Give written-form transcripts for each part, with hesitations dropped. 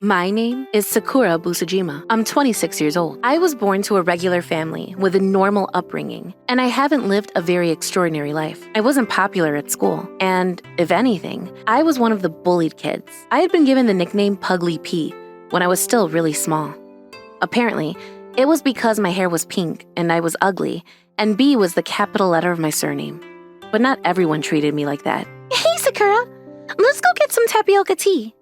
My name is Sakura Busujima. I'm 26 years old. I was born to a regular family with a normal upbringing, and I haven't lived a very extraordinary life. I wasn't popular at school, and if anything, I was one of the bullied kids. I had been given the nickname Pugly P when I was still really small. Apparently, it was because my hair was pink and I was ugly, and B was the capital letter of my surname. But not everyone treated me like that. Hey, Sakura, let's go get some tapioca tea.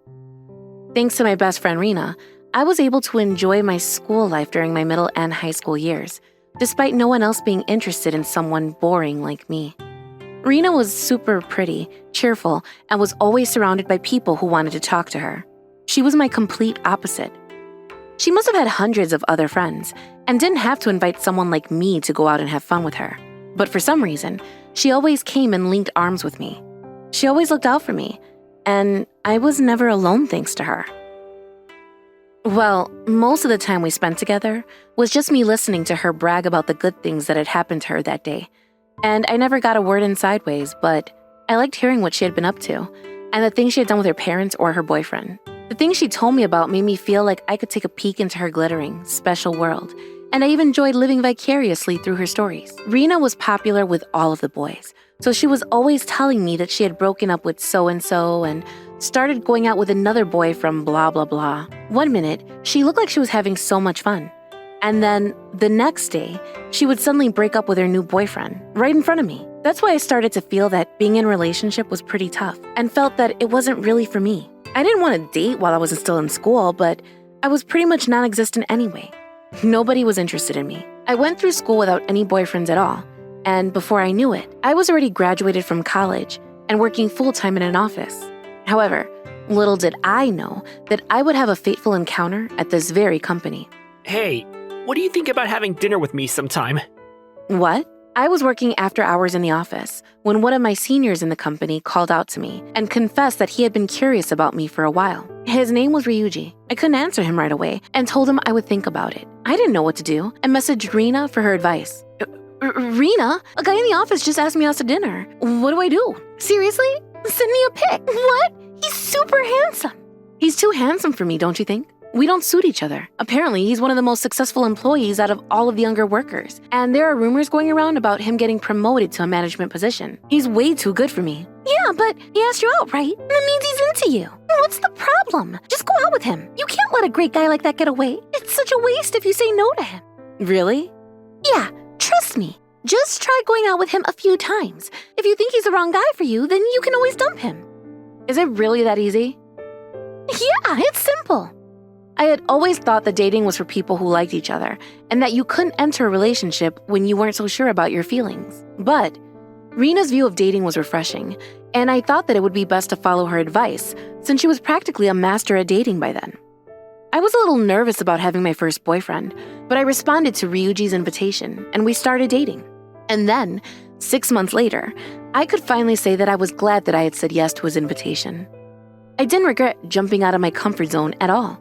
Thanks to my best friend Rina, I was able to enjoy my school life during my middle and high school years, despite no one else being interested in someone boring like me. Rina was super pretty, cheerful, and was always surrounded by people who wanted to talk to her. She was my complete opposite. She must have had hundreds of other friends and didn't have to invite someone like me to go out and have fun with her. But for some reason, she always came and linked arms with me. She always looked out for me, and I was never alone thanks to her. Well, most of the time we spent together was just me listening to her brag about the good things that had happened to her that day. And I never got a word in sideways, but I liked hearing what she had been up to and the things she had done with her parents or her boyfriend. The things she told me about made me feel like I could take a peek into her glittering, special world, and I even enjoyed living vicariously through her stories. Rina was popular with all of the boys, so she was always telling me that she had broken up with so-and-so and started going out with another boy from blah, blah, blah. One minute, she looked like she was having so much fun. And then the next day, she would suddenly break up with her new boyfriend right in front of me. That's why I started to feel that being in a relationship was pretty tough and felt that it wasn't really for me. I didn't want to date while I was still in school, but I was pretty much non-existent anyway. Nobody was interested in me. I went through school without any boyfriends at all. And before I knew it, I was already graduated from college and working full-time in an office. However, little did I know that I would have a fateful encounter at this very company. Hey, what do you think about having dinner with me sometime? What? I was working after hours in the office when one of my seniors in the company called out to me and confessed that he had been curious about me for a while. His name was Ryuji. I couldn't answer him right away and told him I would think about it. I didn't know what to do and messaged Rina for her advice. Rina, a guy in the office just asked me out to dinner. What do I do? Seriously? Send me a pic. What? He's super handsome. He's too handsome for me, don't you think? We don't suit each other. Apparently, he's one of the most successful employees out of all of the younger workers. And there are rumors going around about him getting promoted to a management position. He's way too good for me. Yeah, but he asked you out, right? That means he's into you. What's the problem? Just go out with him. You can't let a great guy like that get away. It's such a waste if you say no to him. Really? Yeah. Trust me, just try going out with him a few times. If you think he's the wrong guy for you, then you can always dump him. Is it really that easy? Yeah, it's simple. I had always thought that dating was for people who liked each other, and that you couldn't enter a relationship when you weren't so sure about your feelings. But Rina's view of dating was refreshing, and I thought that it would be best to follow her advice, since she was practically a master at dating by then. I was a little nervous about having my first boyfriend, but I responded to Ryuji's invitation, and we started dating. And then, 6 months later, I could finally say that I was glad that I had said yes to his invitation. I didn't regret jumping out of my comfort zone at all.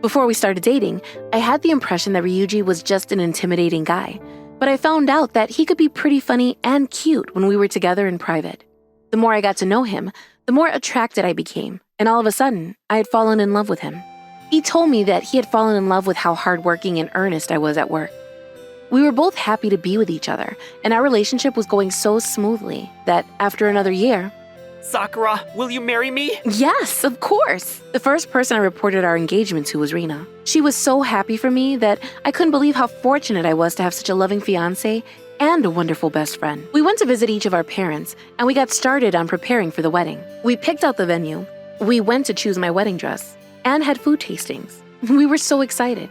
Before we started dating, I had the impression that Ryuji was just an intimidating guy, but I found out that he could be pretty funny and cute when we were together in private. The more I got to know him, the more attracted I became, and all of a sudden, I had fallen in love with him. He told me that he had fallen in love with how hardworking and earnest I was at work. We were both happy to be with each other, and our relationship was going so smoothly that after another year... Sakura, will you marry me? Yes, of course! The first person I reported our engagement to was Rina. She was so happy for me that I couldn't believe how fortunate I was to have such a loving fiancé and a wonderful best friend. We went to visit each of our parents, and we got started on preparing for the wedding. We picked out the venue. We went to choose my wedding dress and had food tastings. We were so excited.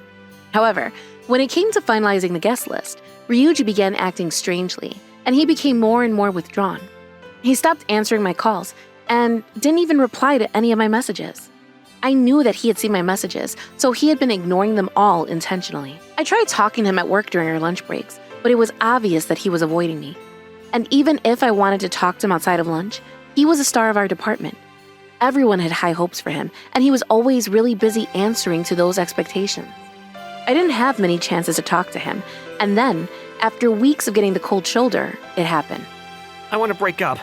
However, when it came to finalizing the guest list, Ryuji began acting strangely, and he became more and more withdrawn. He stopped answering my calls and didn't even reply to any of my messages. I knew that he had seen my messages, so he had been ignoring them all intentionally. I tried talking to him at work during our lunch breaks, but it was obvious that he was avoiding me. And even if I wanted to talk to him outside of lunch, he was a star of our department. Everyone had high hopes for him, and he was always really busy answering to those expectations. I didn't have many chances to talk to him, and then, after weeks of getting the cold shoulder, it happened. I want to break up.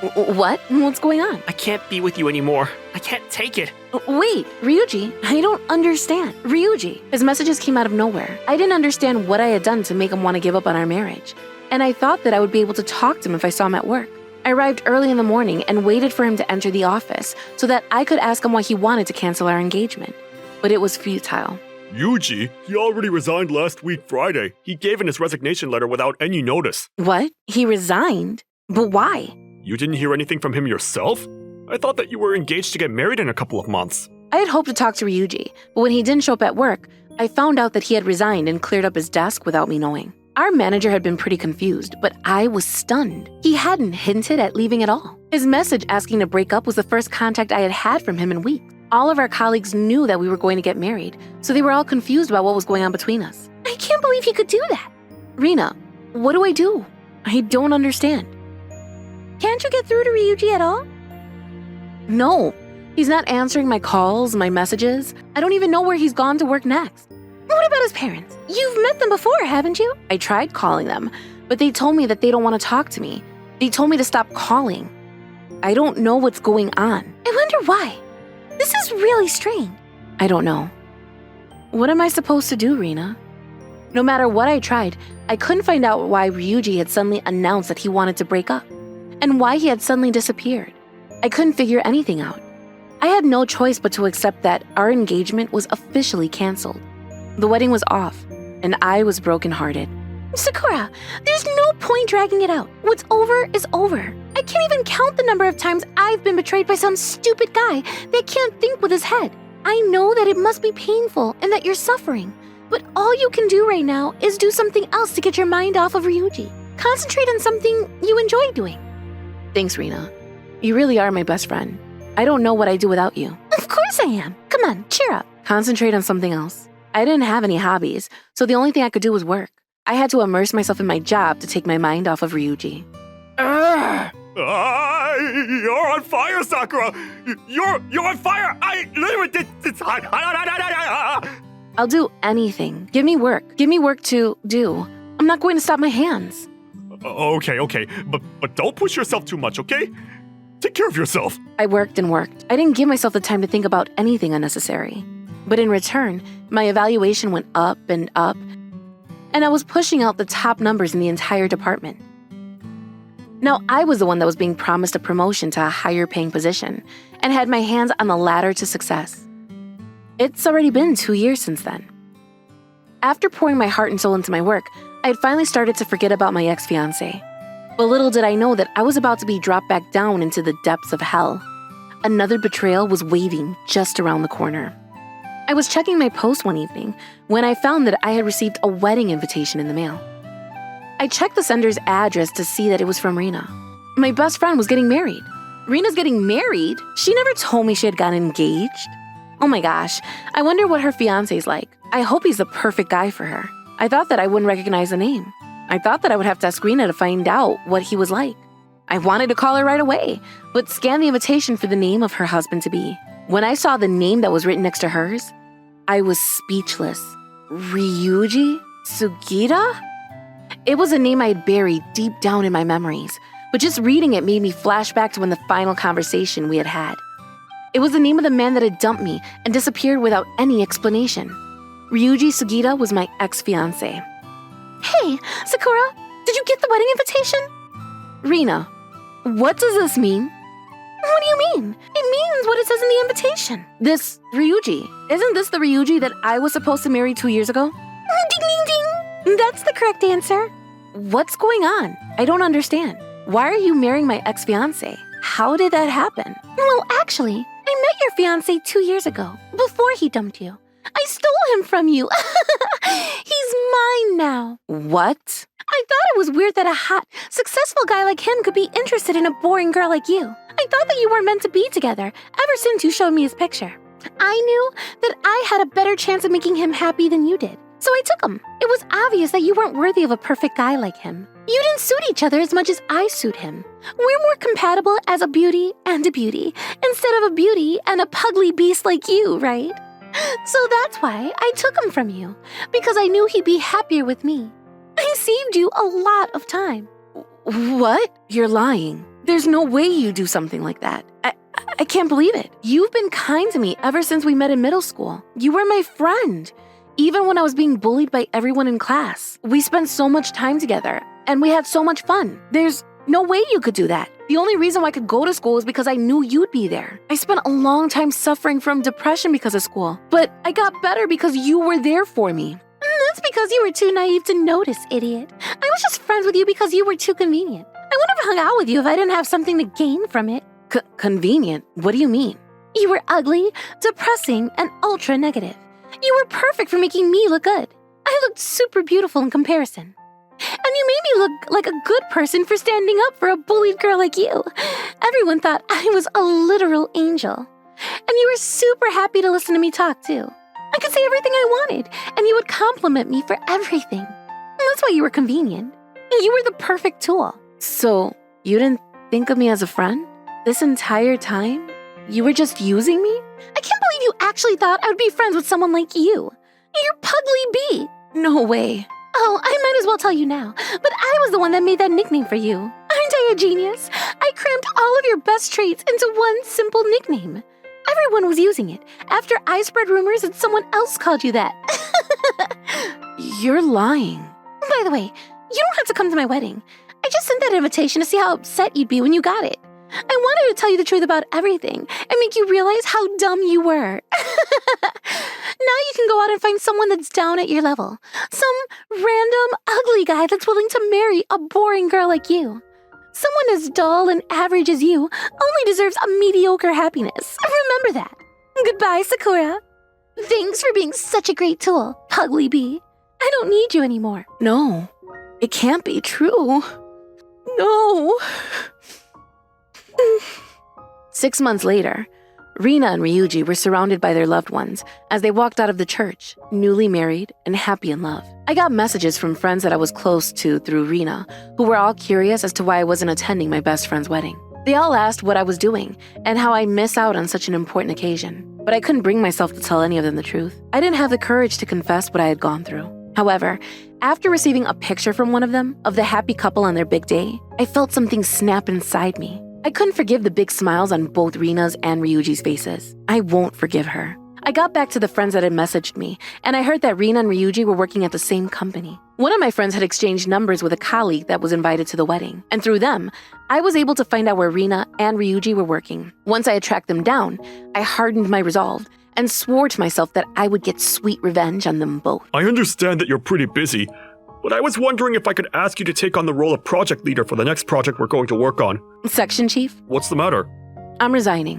What? What's going on? I can't be with you anymore. I can't take it. Wait, Ryuji, I don't understand. Ryuji. His messages came out of nowhere. I didn't understand what I had done to make him want to give up on our marriage. And I thought that I would be able to talk to him if I saw him at work. I arrived early in the morning and waited for him to enter the office so that I could ask him why he wanted to cancel our engagement. But it was futile. Yuji, he already resigned last week Friday. He gave in his resignation letter without any notice. What? He resigned? But why? You didn't hear anything from him yourself? I thought that you were engaged to get married in a couple of months. I had hoped to talk to Ryuji, but when he didn't show up at work, I found out that he had resigned and cleared up his desk without me knowing. Our manager had been pretty confused, but I was stunned. He hadn't hinted at leaving at all. His message asking to break up was the first contact I had had from him in weeks. All of our colleagues knew that we were going to get married, so they were all confused about what was going on between us. I can't believe he could do that. Rina, what do I do? I don't understand. Can't you get through to Ryuji at all? No, he's not answering my calls, my messages. I don't even know where he's gone to work next. What about his parents? You've met them before, haven't you? I tried calling them, but they told me that they don't want to talk to me. They told me to stop calling. I don't know what's going on. I wonder why. This is really strange. I don't know. What am I supposed to do, Rina? No matter what I tried, I couldn't find out why Ryuji had suddenly announced that he wanted to break up, and why he had suddenly disappeared. I couldn't figure anything out. I had no choice but to accept that our engagement was officially canceled. The wedding was off, and I was brokenhearted. Sakura, there's no point dragging it out. What's over is over. I can't even count the number of times I've been betrayed by some stupid guy that can't think with his head. I know that it must be painful and that you're suffering, but all you can do right now is do something else to get your mind off of Ryuji. Concentrate on something you enjoy doing. Thanks, Rina. You really are my best friend. I don't know what I'd do without you. Of course I am. Come on, cheer up. Concentrate on something else. I didn't have any hobbies, so the only thing I could do was work. I had to immerse myself in my job to take my mind off of Ryuji. You're on fire, Sakura! You're on fire! I literally did this. I'll do anything. Give me work. Give me work to do. I'm not going to stop my hands. Okay, but don't push yourself too much, okay? Take care of yourself. I worked and worked. I didn't give myself the time to think about anything unnecessary. But in return, my evaluation went up, and I was pushing out the top numbers in the entire department. Now, I was the one that was being promised a promotion to a higher paying position and had my hands on the ladder to success. It's already been 2 years since then. After pouring my heart and soul into my work, I had finally started to forget about my ex-fiancé. But little did I know that I was about to be dropped back down into the depths of hell. Another betrayal was waiting just around the corner. I was checking my post one evening when I found that I had received a wedding invitation in the mail. I checked the sender's address to see that it was from Rina. My best friend was getting married. Rina's getting married? She never told me she had gotten engaged. Oh my gosh, I wonder what her fiancé's like. I hope he's the perfect guy for her. I thought that I wouldn't recognize the name. I thought that I would have to ask Rina to find out what he was like. I wanted to call her right away, but scanned the invitation for the name of her husband-to-be. When I saw the name that was written next to hers, I was speechless. Ryuji Sugita? It was a name I had buried deep down in my memories, but just reading it made me flash back to when the final conversation we had had. It was the name of the man that had dumped me and disappeared without any explanation. Ryuji Sugita was my ex-fiancé. Hey, Sakura, did you get the wedding invitation? Rina, what does this mean? What do you mean? It means what it says in the invitation. This Ryuji. Isn't this the Ryuji that I was supposed to marry 2 years ago? Ding, ding, ding. That's the correct answer. What's going on? I don't understand. Why are you marrying my ex-fiancé? How did that happen? Well, actually, I met your fiancé 2 years ago, before he dumped you. I stole him from you. He's mine now. What? I thought it was weird that a hot, successful guy like him could be interested in a boring girl like you. I thought that you weren't meant to be together ever since you showed me his picture. I knew that I had a better chance of making him happy than you did, so I took him. It was obvious that you weren't worthy of a perfect guy like him. You didn't suit each other as much as I suit him. We're more compatible as a beauty and a beauty, instead of a beauty and a pugly beast like you, right? So that's why I took him from you, because I knew he'd be happier with me. I saved you a lot of time. What? You're lying. There's no way you do something like that. I can't believe it. You've been kind to me ever since we met in middle school. You were my friend. Even when I was being bullied by everyone in class. We spent so much time together, and we had so much fun. There's no way you could do that. The only reason why I could go to school is because I knew you'd be there. I spent a long time suffering from depression because of school, but I got better because you were there for me. That's because you were too naive to notice, idiot. I was just friends with you because you were too convenient. I wouldn't have hung out with you if I didn't have something to gain from it. Convenient? What do you mean? You were ugly, depressing, and ultra negative. You were perfect for making me look good. I looked super beautiful in comparison. And you made me look like a good person for standing up for a bullied girl like you. Everyone thought I was a literal angel. And you were super happy to listen to me talk, too. I could say everything I wanted, and you would compliment me for everything. And that's why you were convenient. You were the perfect tool. So, you didn't think of me as a friend? This entire time? You were just using me? I can't believe you actually thought I would be friends with someone like you. You're Pugly Bee. No way. Oh, I might as well tell you now, but I was the one that made that nickname for you. Aren't I a genius? I crammed all of your best traits into one simple nickname. Everyone was using it after I spread rumors that someone else called you that. You're lying. By the way, you don't have to come to my wedding. I just sent that invitation to see how upset you'd be when you got it. I wanted to tell you the truth about everything and make you realize how dumb you were. Now you can go out and find someone that's down at your level. Some random, ugly guy that's willing to marry a boring girl like you. Someone as dull and average as you only deserves a mediocre happiness. Remember that. Goodbye, Sakura. Thanks for being such a great tool, Pugly Bee. I don't need you anymore. No, it can't be true. No. 6 months later, Rina and Ryuji were surrounded by their loved ones as they walked out of the church, newly married and happy in love. I got messages from friends that I was close to through Rina, who were all curious as to why I wasn't attending my best friend's wedding. They all asked what I was doing and how I miss out on such an important occasion, but I couldn't bring myself to tell any of them the truth. I didn't have the courage to confess what I had gone through. However, after receiving a picture from one of them of the happy couple on their big day, I felt something snap inside me. I couldn't forgive the big smiles on both Rina's and Ryuji's faces. I won't forgive her. I got back to the friends that had messaged me, and I heard that Rina and Ryuji were working at the same company. One of my friends had exchanged numbers with a colleague that was invited to the wedding, and through them, I was able to find out where Rina and Ryuji were working. Once I had tracked them down, I hardened my resolve and swore to myself that I would get sweet revenge on them both. I understand that you're pretty busy, but I was wondering if I could ask you to take on the role of project leader for the next project we're going to work on. Section Chief, What's the matter? I'm resigning.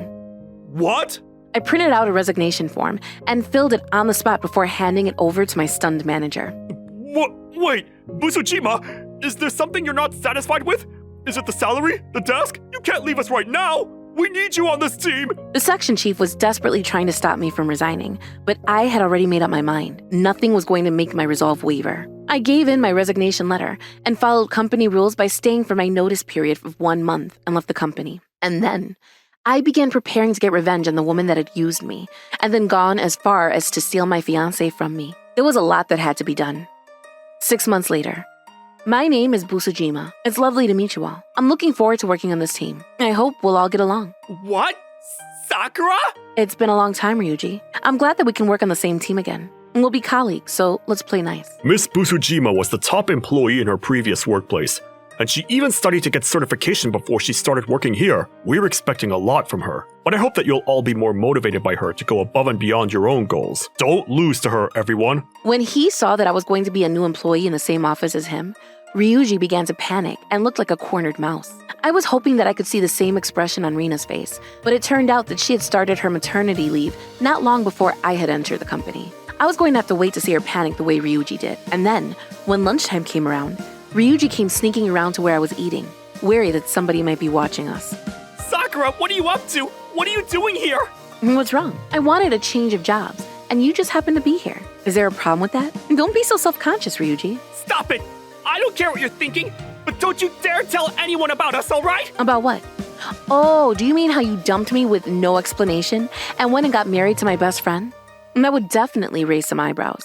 What? I printed out a resignation form and filled it on the spot before handing it over to my stunned manager. What? Wait, Busujima, is there something you're not satisfied with? Is it the salary? The desk? You can't leave us right now! We need you on this team! The section chief was desperately trying to stop me from resigning, but I had already made up my mind. Nothing was going to make my resolve waver. I gave in my resignation letter and followed company rules by staying for my notice period of 1 month and left the company. And then, I began preparing to get revenge on the woman that had used me, and then gone as far as to steal my fiancé from me. There was a lot that had to be done. 6 months later. My name is Busujima. It's lovely to meet you all. I'm looking forward to working on this team. I hope we'll all get along. What? Sakura? It's been a long time, Ryuji. I'm glad that we can work on the same team again. And we'll be colleagues, so let's play nice. Miss Busujima was the top employee in her previous workplace, and she even studied to get certification before she started working here. We're expecting a lot from her, but I hope that you'll all be more motivated by her to go above and beyond your own goals. Don't lose to her, everyone. When he saw that I was going to be a new employee in the same office as him, Ryuji began to panic and looked like a cornered mouse. I was hoping that I could see the same expression on Rina's face, but it turned out that she had started her maternity leave not long before I had entered the company. I was going to have to wait to see her panic the way Ryuji did. And then, when lunchtime came around, Ryuji came sneaking around to where I was eating, wary that somebody might be watching us. Sakura, what are you up to? What are you doing here? What's wrong? I wanted a change of jobs, and you just happened to be here. Is there a problem with that? Don't be so self-conscious, Ryuji. Stop it! I don't care what you're thinking, but don't you dare tell anyone about us, all right? About what? Oh, do you mean how you dumped me with no explanation and went and got married to my best friend? And that would definitely raise some eyebrows.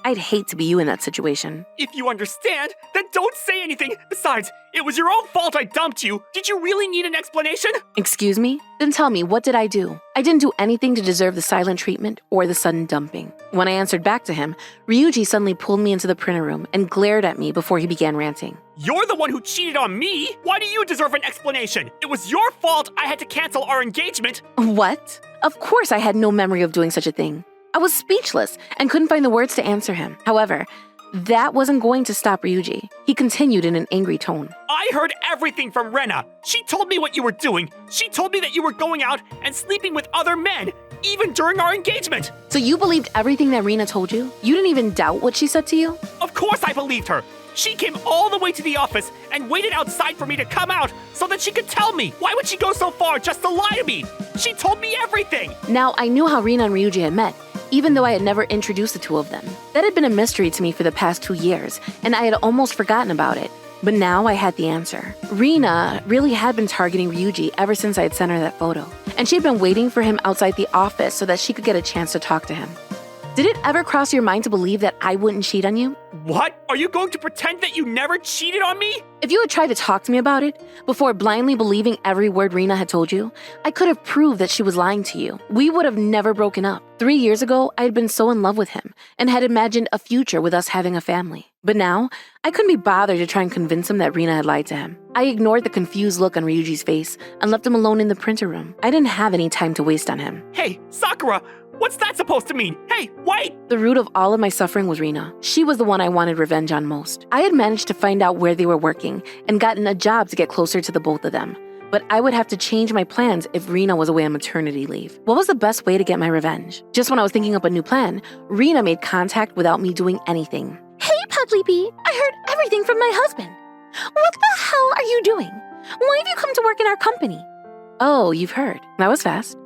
I'd hate to be you in that situation. If you understand, then don't say anything. Besides, it was your own fault I dumped you. Did you really need an explanation? Excuse me? Then tell me, what did I do? I didn't do anything to deserve the silent treatment or the sudden dumping. When I answered back to him, Ryuji suddenly pulled me into the printer room and glared at me before he began ranting. You're the one who cheated on me. Why do you deserve an explanation? It was your fault I had to cancel our engagement. What? Of course I had no memory of doing such a thing. I was speechless and couldn't find the words to answer him. However, that wasn't going to stop Ryuji. He continued in an angry tone. I heard everything from Rena. She told me what you were doing. She told me that you were going out and sleeping with other men, even during our engagement. So you believed everything that Rena told you? You didn't even doubt what she said to you? Of course I believed her. She came all the way to the office and waited outside for me to come out so that she could tell me. Why would she go so far just to lie to me? She told me everything. Now, I knew how Rena and Ryuji had met, even though I had never introduced the two of them. That had been a mystery to me for the past 2 years, and I had almost forgotten about it. But now I had the answer. Rena really had been targeting Ryuji ever since I had sent her that photo, and she had been waiting for him outside the office so that she could get a chance to talk to him. Did it ever cross your mind to believe that I wouldn't cheat on you? What? Are you going to pretend that you never cheated on me? If you had tried to talk to me about it, before blindly believing every word Rena had told you, I could have proved that she was lying to you. We would have never broken up. 3 years ago, I had been so in love with him and had imagined a future with us having a family. But now, I couldn't be bothered to try and convince him that Rena had lied to him. I ignored the confused look on Ryuji's face and left him alone in the printer room. I didn't have any time to waste on him. Hey, Sakura, what's that supposed to mean? Hey, wait! The root of all of my suffering was Rena. She was the one I wanted revenge on most. I had managed to find out where they were working and gotten a job to get closer to the both of them. But I would have to change my plans if Rena was away on maternity leave. What was the best way to get my revenge? Just when I was thinking up a new plan, Rena made contact without me doing anything. Hey, Pugly Bee, I heard everything from my husband. What the hell are you doing? Why have you come to work in our company? Oh, you've heard. That was fast.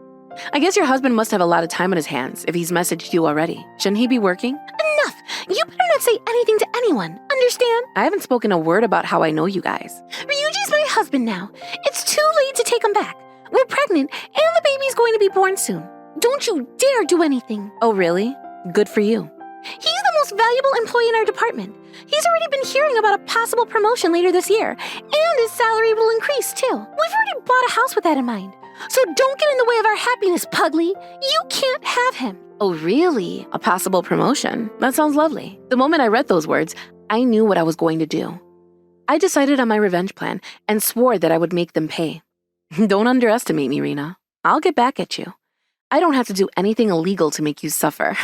I guess your husband must have a lot of time on his hands if he's messaged you already. Shouldn't he be working? Enough! You better not say anything to anyone, understand? I haven't spoken a word about how I know you guys. Ryuji's my husband now. It's too late to take him back. We're pregnant, and the baby's going to be born soon. Don't you dare do anything. Oh, really? Good for you. He's the most valuable employee in our department. He's already been hearing about a possible promotion later this year, and his salary will increase too. We've already bought a house with that in mind. So don't get in the way of our happiness, Pugly. You can't have him. Oh, really? A possible promotion? That sounds lovely. The moment I read those words, I knew what I was going to do. I decided on my revenge plan and swore that I would make them pay. Don't underestimate me, Rena. I'll get back at you. I don't have to do anything illegal to make you suffer.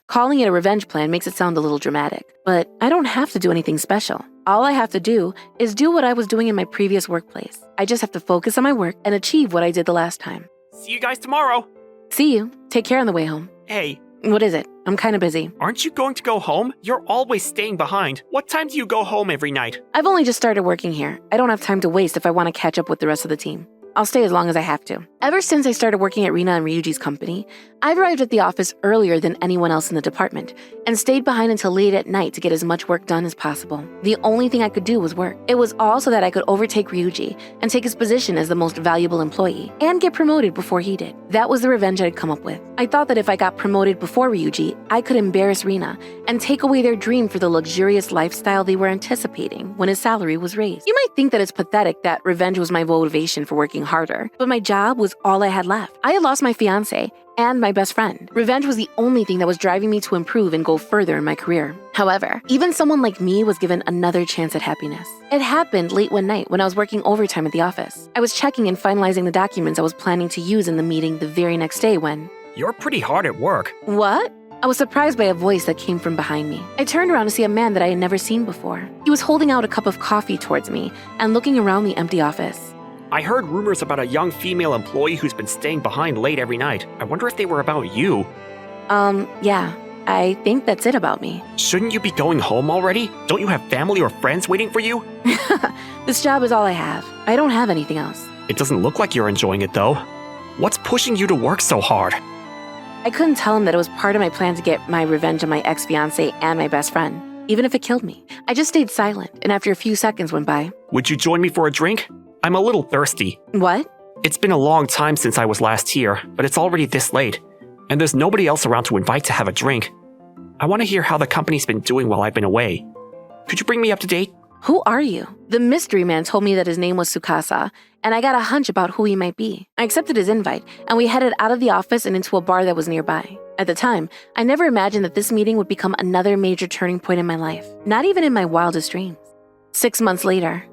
Calling it a revenge plan makes it sound a little dramatic, but I don't have to do anything special. All I have to do is do what I was doing in my previous workplace. I just have to focus on my work and achieve what I did the last time. See you guys tomorrow. See you. Take care on the way home. Hey, What is it? I'm kind of busy. aren't you going to go home? You're always staying behind. What time do you go home every night? I've only just started working here. I don't have time to waste if I want to catch up with the rest of the team. I'll stay as long as I have to. Ever since I started working at Rena and Ryuji's company, I've arrived at the office earlier than anyone else in the department and stayed behind until late at night to get as much work done as possible. The only thing I could do was work. It was all so that I could overtake Ryuji and take his position as the most valuable employee and get promoted before he did. That was the revenge I'd come up with. I thought that if I got promoted before Ryuji, I could embarrass Rena and take away their dream for the luxurious lifestyle they were anticipating when his salary was raised. You might think that it's pathetic that revenge was my motivation for working harder, but my job was all I had left. I had lost my fiancé and my best friend. Revenge was the only thing that was driving me to improve and go further in my career. However, even someone like me was given another chance at happiness. It happened late one night when I was working overtime at the office. I was checking and finalizing the documents I was planning to use in the meeting the very next day when... You're pretty hard at work. What? I was surprised by a voice that came from behind me. I turned around to see a man that I had never seen before. He was holding out a cup of coffee towards me and looking around the empty office. I heard rumors about a young female employee who's been staying behind late every night. I wonder if they were about you. Yeah. I think that's it about me. Shouldn't you be going home already? Don't you have family or friends waiting for you? This job is all I have. I don't have anything else. It doesn't look like you're enjoying it, though. What's pushing you to work so hard? I couldn't tell him that it was part of my plan to get my revenge on my ex-fiancé and my best friend, even if it killed me. I just stayed silent, and after a few seconds went by. Would you join me for a drink? I'm a little thirsty. What? It's been a long time since I was last here, but it's already this late, and there's nobody else around to invite to have a drink. I want to hear how the company's been doing while I've been away. Could you bring me up to date? Who are you? The mystery man told me that his name was Tsukasa, and I got a hunch about who he might be. I accepted his invite, and we headed out of the office and into a bar that was nearby. At the time, I never imagined that this meeting would become another major turning point in my life, not even in my wildest dreams. 6 months later,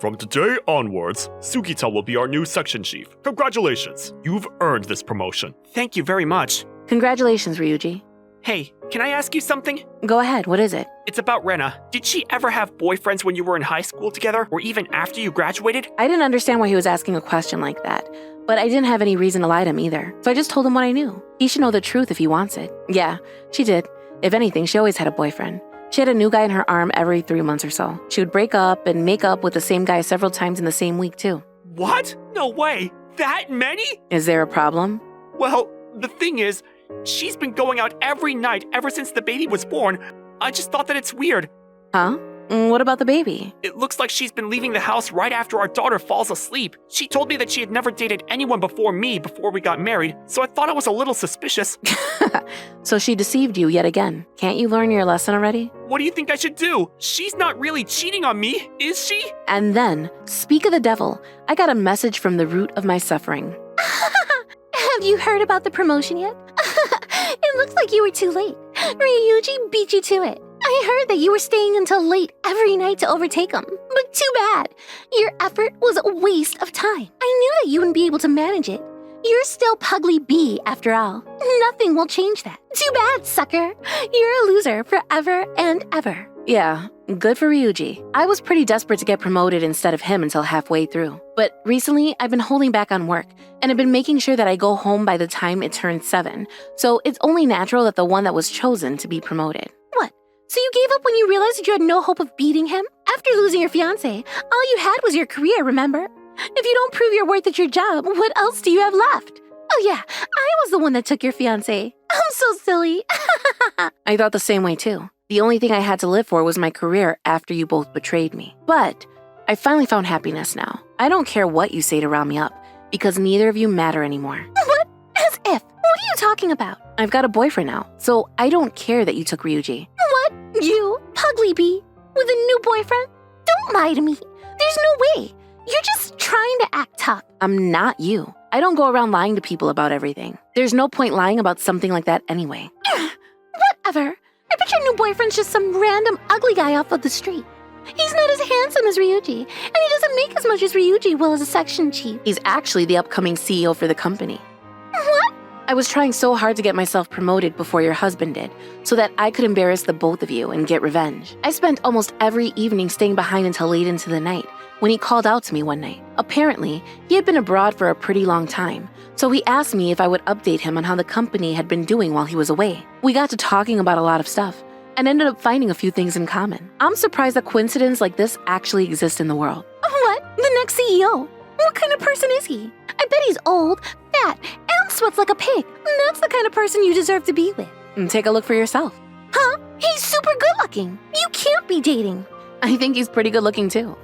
From today onwards, Sugita will be our new section chief. Congratulations! You've earned this promotion. Thank you very much. congratulations, Ryuji. Hey, can I ask you something? Go ahead, what is it? It's about Rena. Did she ever have boyfriends when you were in high school together, or even after you graduated? I didn't understand why he was asking a question like that, but I didn't have any reason to lie to him either, so I just told him what I knew. He should know the truth if he wants it. Yeah, she did. If anything, she always had a boyfriend. She had a new guy in her arm every 3 months or so. She would break up and make up with the same guy several times in the same week, too. What? No way. That many? Is there a problem? Well, the thing is, she's been going out every night ever since the baby was born. I just thought that it's weird. Huh? What about the baby? It looks like she's been leaving the house right after our daughter falls asleep. She told me that she had never dated anyone before me before we got married, so I thought it was a little suspicious. So she deceived you yet again. Can't you learn your lesson already? What do you think I should do? She's not really cheating on me, is she? And then, speak of the devil, I got a message from the root of my suffering. Have you heard about the promotion yet? It looks like you were too late. Ryuji beat you to it. I heard that you were staying until late every night to overtake him. But too bad. Your effort was a waste of time. I knew that you wouldn't be able to manage it. You're still Pugly B after all. Nothing will change that. Too bad, sucker. You're a loser forever and ever. Yeah, good for Ryuji. I was pretty desperate to get promoted instead of him until halfway through. But recently, I've been holding back on work, and I've been making sure that I go home by the time it turns 7. So it's only natural that the one that was chosen to be promoted. What? So you gave up when you realized that you had no hope of beating him? After losing your fiancé, all you had was your career, remember? If you don't prove your worth at your job, what else do you have left? Oh yeah, I was the one that took your fiancé. I'm so silly. I thought the same way too. The only thing I had to live for was my career after you both betrayed me. But I finally found happiness now. I don't care what you say to round me up, because neither of you matter anymore. What? As if. What are you talking about? I've got a boyfriend now, so I don't care that you took Ryuji. What? You, Pugly Bee, with a new boyfriend? Don't lie to me. There's no way. You're just trying to act tough. I'm not you. I don't go around lying to people about everything. There's no point lying about something like that anyway. Whatever. I bet your new boyfriend's just some random ugly guy off of the street. He's not as handsome as Ryuji, and he doesn't make as much as Ryuji will as a section chief. He's actually the upcoming CEO for the company. What? I was trying so hard to get myself promoted before your husband did, so that I could embarrass the both of you and get revenge. I spent almost every evening staying behind until late into the night when he called out to me one night. Apparently, he had been abroad for a pretty long time, so he asked me if I would update him on how the company had been doing while he was away. We got to talking about a lot of stuff and ended up finding a few things in common. I'm surprised that coincidences like this actually exist in the world. What? The next CEO? What kind of person is he? I bet he's old, fat, and sweats like a pig. That's the kind of person you deserve to be with. And take a look for yourself. Huh? He's super good looking. You can't be dating. I think he's pretty good looking too.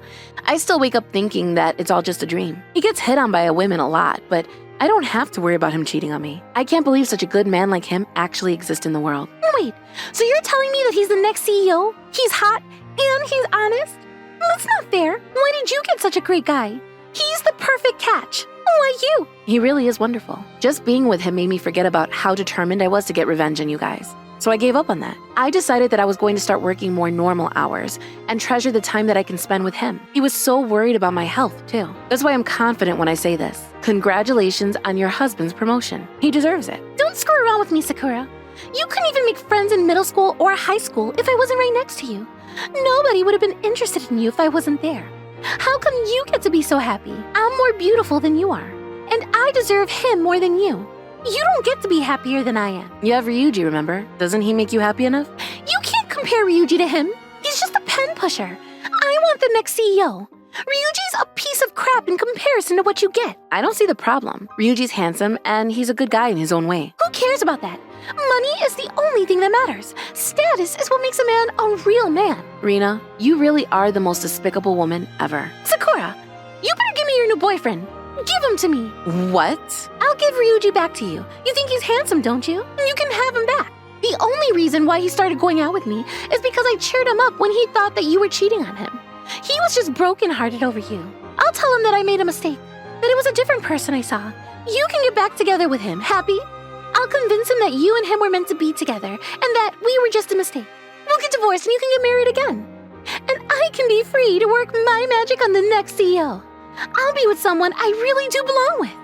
I still wake up thinking that it's all just a dream. He gets hit on by women a lot, but I don't have to worry about him cheating on me. I can't believe such a good man like him actually exists in the world. Wait, so you're telling me that he's the next CEO? He's hot and he's honest? That's not fair. Why did you get such a great guy? He's the perfect catch. Why you? He really is wonderful. Just being with him made me forget about how determined I was to get revenge on you guys. So I gave up on that. I decided that I was going to start working more normal hours and treasure the time that I can spend with him. He was so worried about my health, too. That's why I'm confident when I say this. Congratulations on your husband's promotion. He deserves it. Don't screw around with me, Sakura. You couldn't even make friends in middle school or high school if I wasn't right next to you. Nobody would have been interested in you if I wasn't there. How come you get to be so happy? I'm more beautiful than you are, and I deserve him more than you. You don't get to be happier than I am. You have Ryuji, remember? Doesn't he make you happy enough? You can't compare Ryuji to him. He's just a pen pusher. I want the next CEO. Ryuji's a piece of crap in comparison to what you get. I don't see the problem. Ryuji's handsome, and he's a good guy in his own way. Who cares about that? Money is the only thing that matters. Status is what makes a man a real man. Rina, you really are the most despicable woman ever. Sakura, you better give me your new boyfriend. Give him to me. What? I'll give Ryuji back to you. You think he's handsome, don't you? You can have him back. The only reason why he started going out with me is because I cheered him up when he thought that you were cheating on him. He was just brokenhearted over you. I'll tell him that I made a mistake, that it was a different person I saw. You can get back together with him, happy? I'll convince him that you and him were meant to be together and that we were just a mistake. We'll get divorced and you can get married again. And I can be free to work my magic on the next CEO. I'll be with someone I really do belong with.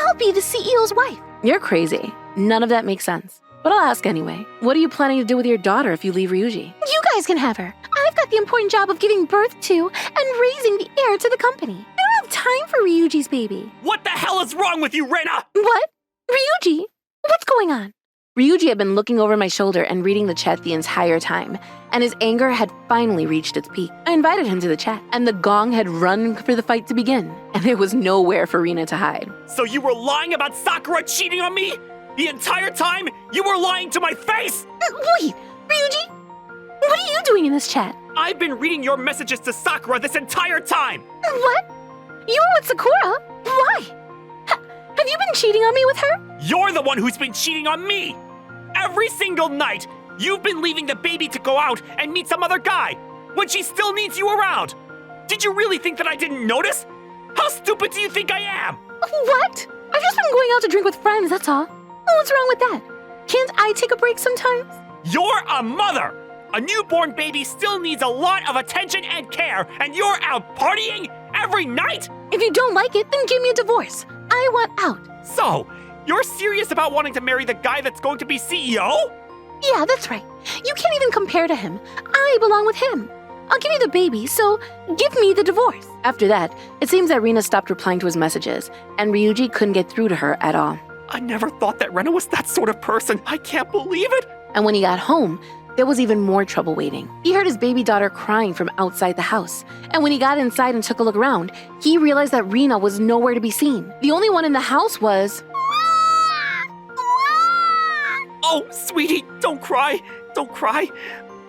I'll be the CEO's wife. You're crazy. None of that makes sense. But I'll ask anyway. What are you planning to do with your daughter if you leave Ryuji? You guys can have her. I've got the important job of giving birth to and raising the heir to the company. I don't have time for Ryuji's baby. What the hell is wrong with you, Rena? What? Ryuji? What's going on? Ryuji had been looking over my shoulder and reading the chat the entire time, and his anger had finally reached its peak. I invited him to the chat, and the gong had run for the fight to begin, and there was nowhere for Rina to hide. So you were lying about Sakura cheating on me? The entire time you were lying to my face? Wait, Ryuji? What are you doing in this chat? I've been reading your messages to Sakura this entire time. What? You were with Sakura? Why? Have you been cheating on me with her? You're the one who's been cheating on me. Every single night, you've been leaving the baby to go out and meet some other guy when she still needs you around. Did you really think that I didn't notice? How stupid do you think I am? What? I've just been going out to drink with friends, that's all. What's wrong with that? Can't I take a break sometimes? You're a mother. A newborn baby still needs a lot of attention and care, and you're out partying every night? If you don't like it, then give me a divorce. I want out. So, you're serious about wanting to marry the guy that's going to be CEO? Yeah, that's right. You can't even compare to him. I belong with him. I'll give you the baby, so give me the divorce. After that, it seems that Rina stopped replying to his messages, and Ryuji couldn't get through to her at all. I never thought that Rena was that sort of person. I can't believe it. And when he got home, there was even more trouble waiting. He heard his baby daughter crying from outside the house. And when he got inside and took a look around, he realized that Rina was nowhere to be seen. The only one in the house was... Oh, sweetie, don't cry. Don't cry.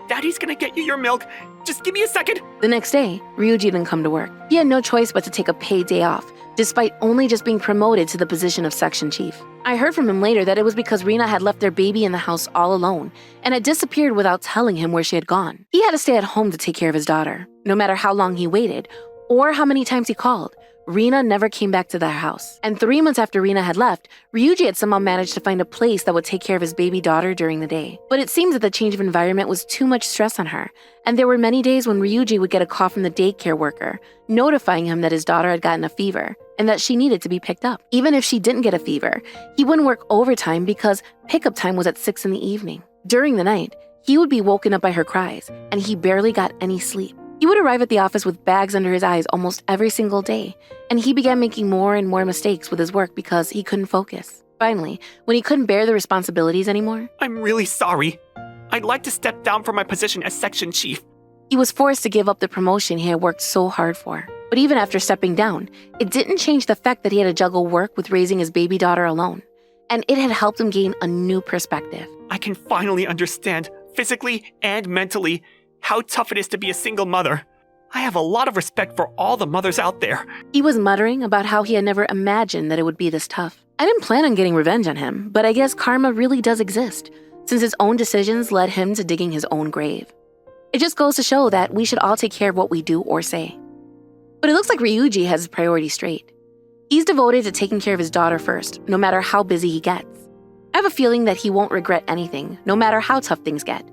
Daddy's gonna get you your milk. Just give me a second. The next day, Ryuji didn't come to work. He had no choice but to take a paid day off, despite only just being promoted to the position of section chief. I heard from him later that it was because Rina had left their baby in the house all alone and had disappeared without telling him where she had gone. He had to stay at home to take care of his daughter. No matter how long he waited or how many times he called, Rina never came back to their house. And 3 months after Rina had left, Ryuji had somehow managed to find a place that would take care of his baby daughter during the day. But it seems that the change of environment was too much stress on her, and there were many days when Ryuji would get a call from the daycare worker, notifying him that his daughter had gotten a fever and that she needed to be picked up. Even if she didn't get a fever, he wouldn't work overtime because pickup time was at 6 in the evening. During the night, he would be woken up by her cries, and he barely got any sleep. He would arrive at the office with bags under his eyes almost every single day, and he began making more and more mistakes with his work because he couldn't focus. Finally, when he couldn't bear the responsibilities anymore, I'm really sorry. I'd like to step down from my position as section chief. he was forced to give up the promotion he had worked so hard for. But even after stepping down, it didn't change the fact that he had to juggle work with raising his baby daughter alone, and it had helped him gain a new perspective. I can finally understand, physically and mentally, how tough it is to be a single mother. I have a lot of respect for all the mothers out there. He was muttering about how he had never imagined that it would be this tough. I didn't plan on getting revenge on him, but I guess karma really does exist, since his own decisions led him to digging his own grave. It just goes to show that we should all take care of what we do or say. But it looks like Ryuji has his priorities straight. He's devoted to taking care of his daughter first, no matter how busy he gets. I have a feeling that he won't regret anything, no matter how tough things get.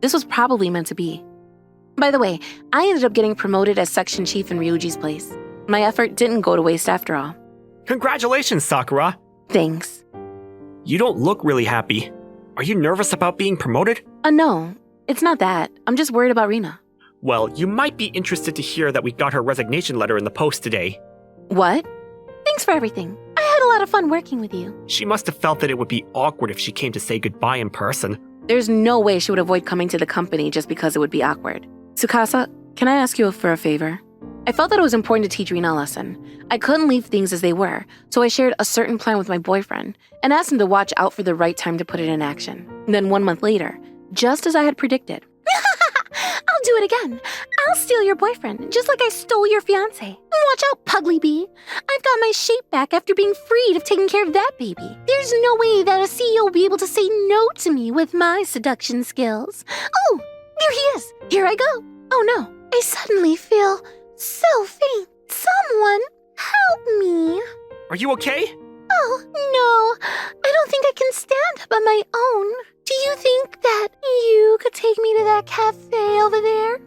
This was probably meant to be. By the way, I ended up getting promoted as section chief in Ryuji's place. My effort didn't go to waste after all. Congratulations, Sakura. Thanks. You don't look really happy. Are you nervous about being promoted? No, it's not that. I'm just worried about Rina. Well, you might be interested to hear that we got her resignation letter in the post today. What? Thanks for everything. I had a lot of fun working with you. She must have felt that it would be awkward if she came to say goodbye in person. There's no way she would avoid coming to the company just because it would be awkward. Tsukasa, can I ask you for a favor? I felt that it was important to teach Rina a lesson. I couldn't leave things as they were, so I shared a certain plan with my boyfriend and asked him to watch out for the right time to put it in action. And then 1 month later, just as I had predicted. I'll do it again. I'll steal your boyfriend, just like I stole your fiancé. Watch out, Pugly Bee. I've got my shape back after being freed of taking care of that baby. There's no way that a CEO will be able to say no to me with my seduction skills. Oh, there he is. Here I go. Oh no, I suddenly feel so faint. Someone help me. Are you okay? Oh, no. I don't think I can stand up on my own. Do you think that you could take me to that cafe over there?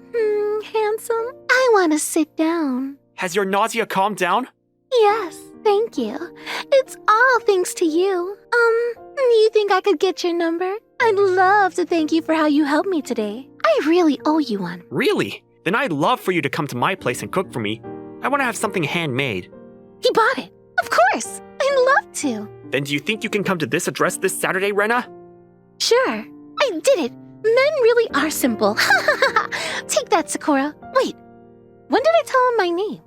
Handsome? I want to sit down. Has your nausea calmed down? Yes, thank you. It's all thanks to you. You think I could get your number? I'd love to thank you for how you helped me today. I really owe you one. Really? Then I'd love for you to come to my place and cook for me. I want to have something handmade. He bought it. Of course. I'd love to. Then do you think you can come to this address this Saturday, Rena? Sure. I did it. Men really are simple. Take that, Sakura. Wait. When did I tell him my name?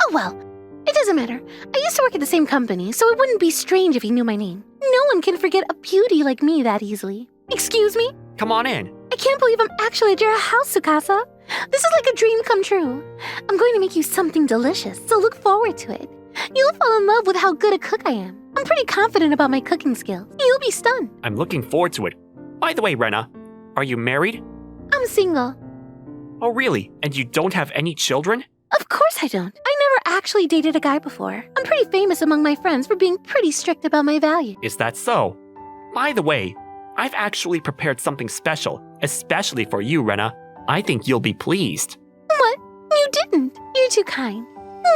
Oh, well. It doesn't matter. I used to work at the same company, so it wouldn't be strange if he knew my name. No one can forget a beauty like me that easily. Excuse me? Come on in. I can't believe I'm actually at your house, Tsukasa. This is like a dream come true. I'm going to make you something delicious, so look forward to it. You'll fall in love with how good a cook I am. I'm pretty confident about my cooking skills. You'll be stunned. I'm looking forward to it. By the way, Rena, are you married? I'm single. Oh, really? And you don't have any children? Of course I don't. I never actually dated a guy before. I'm pretty famous among my friends for being pretty strict about my values. Is that so? By the way, I've actually prepared something special, especially for you, Rena. I think you'll be pleased. What? You didn't. You're too kind.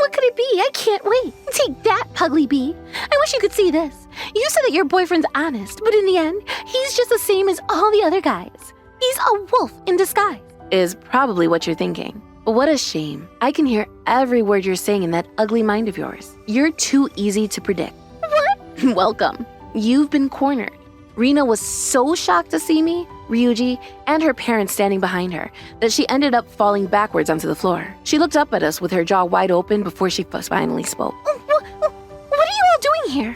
What could it be? I can't wait. Take that, Pugly Bee. I wish you could see this. You said that your boyfriend's honest, but in the end, he's just the same as all the other guys. He's a wolf in disguise. Is probably what you're thinking. What a shame. I can hear every word you're saying in that ugly mind of yours. You're too easy to predict. What? Welcome. You've been cornered. Rena was so shocked to see me, Ryuji, and her parents standing behind her that she ended up falling backwards onto the floor. She looked up at us with her jaw wide open before she finally spoke. What are you all doing here?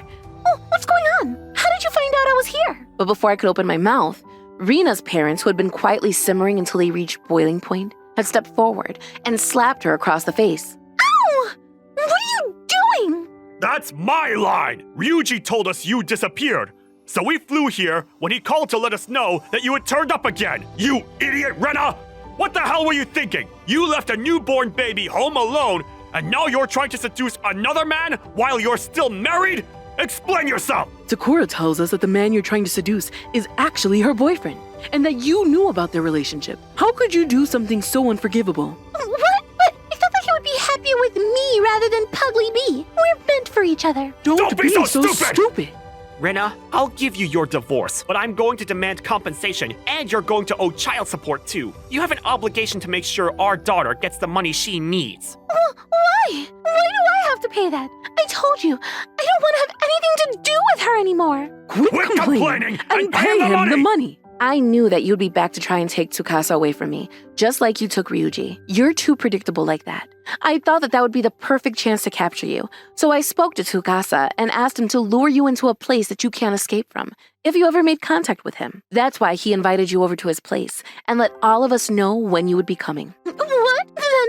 What's going on? How did you find out I was here? But before I could open my mouth, Rena's parents, who had been quietly simmering until they reached boiling point, had stepped forward and slapped her across the face. Ow! What are you doing? That's my line! Ryuji told us you disappeared. So we flew here when he called to let us know that you had turned up again. You idiot, Rena! What the hell were you thinking? You left a newborn baby home alone, and now you're trying to seduce another man while you're still married? Explain yourself! Sakura tells us that the man you're trying to seduce is actually her boyfriend, and that you knew about their relationship. How could you do something so unforgivable? What? But I thought that he would be happier with me rather than Pugly Bee. We're meant for each other. Don't be so stupid! Rena, I'll give you your divorce, but I'm going to demand compensation, and you're going to owe child support too. You have an obligation to make sure our daughter gets the money she needs. Why? Why do I have to pay that? I told you, I don't want to have anything to do with her anymore. Quit complaining and pay pay him him the money. I knew that you'd be back to try and take Tsukasa away from me, just like you took Ryuji. You're too predictable like that. I thought that would be the perfect chance to capture you, so I spoke to Tsukasa and asked him to lure you into a place that you can't escape from, if you ever made contact with him. That's why he invited you over to his place, and let all of us know when you would be coming. What? Then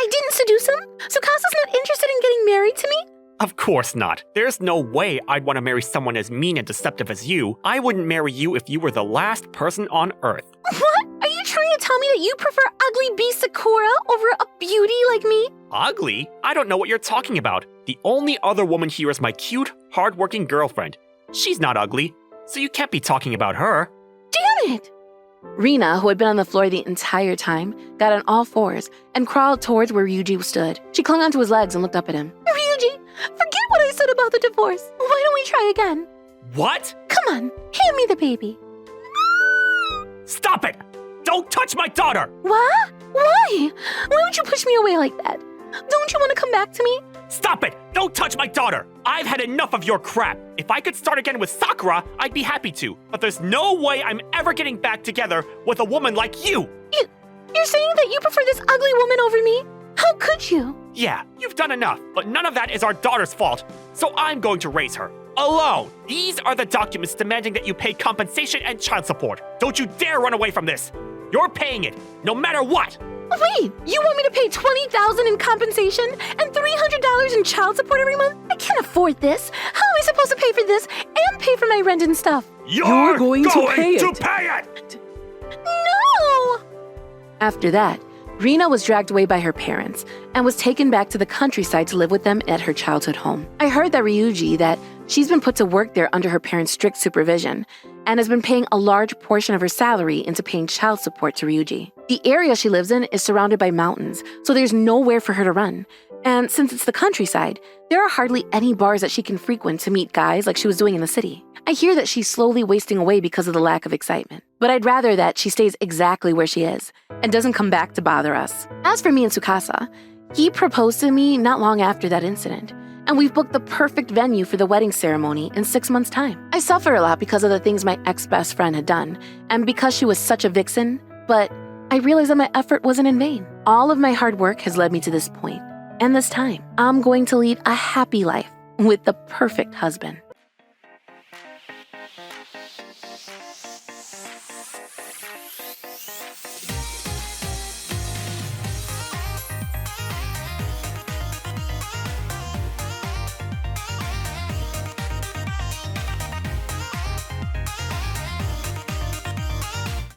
I didn't seduce him? Tsukasa's not interested in getting married to me? Of course not. There's no way I'd want to marry someone as mean and deceptive as you. I wouldn't marry you if you were the last person on Earth. What? Are you trying to tell me that you prefer ugly bee Sakura over a beauty like me? Ugly? I don't know what you're talking about. The only other woman here is my cute, hardworking girlfriend. She's not ugly, so you can't be talking about her. Damn it! Rena, who had been on the floor the entire time, got on all fours and crawled towards where Ryuji stood. She clung onto his legs and looked up at him. Ryuji, forget what I said about the divorce. Why don't we try again? What? Come on, hand me the baby. Stop it! Don't touch my daughter! What? Why? Why would you push me away like that? Don't you want to come back to me? Stop it! Don't touch my daughter! I've had enough of your crap. If I could start again with Sakura, I'd be happy to. But there's no way I'm ever getting back together with a woman like you! You're saying that you prefer this ugly woman over me? How could you? Yeah, you've done enough, but none of that is our daughter's fault. So I'm going to raise her. Alone! These are the documents demanding that you pay compensation and child support. Don't you dare run away from this! You're paying it, no matter what! Wait, you want me to pay $20,000 in compensation and $300 in child support every month? I can't afford this. How am I supposed to pay for this and pay for my rent and stuff? You're going to pay it. pay it! No! After that, Rena was dragged away by her parents and was taken back to the countryside to live with them at her childhood home. I heard that Ryuji that she's been put to work there under her parents' strict supervision and has been paying a large portion of her salary into paying child support to Ryuji. The area she lives in is surrounded by mountains, so there's nowhere for her to run. And since it's the countryside, there are hardly any bars that she can frequent to meet guys like she was doing in the city. I hear that she's slowly wasting away because of the lack of excitement, but I'd rather that she stays exactly where she is and doesn't come back to bother us. As for me and Tsukasa, he proposed to me not long after that incident, and we've booked the perfect venue for the wedding ceremony in 6 months' time. I suffer a lot because of the things my ex-best friend had done, and because she was such a vixen, but I realized that my effort wasn't in vain. All of my hard work has led me to this point, and this time, I'm going to lead a happy life with the perfect husband.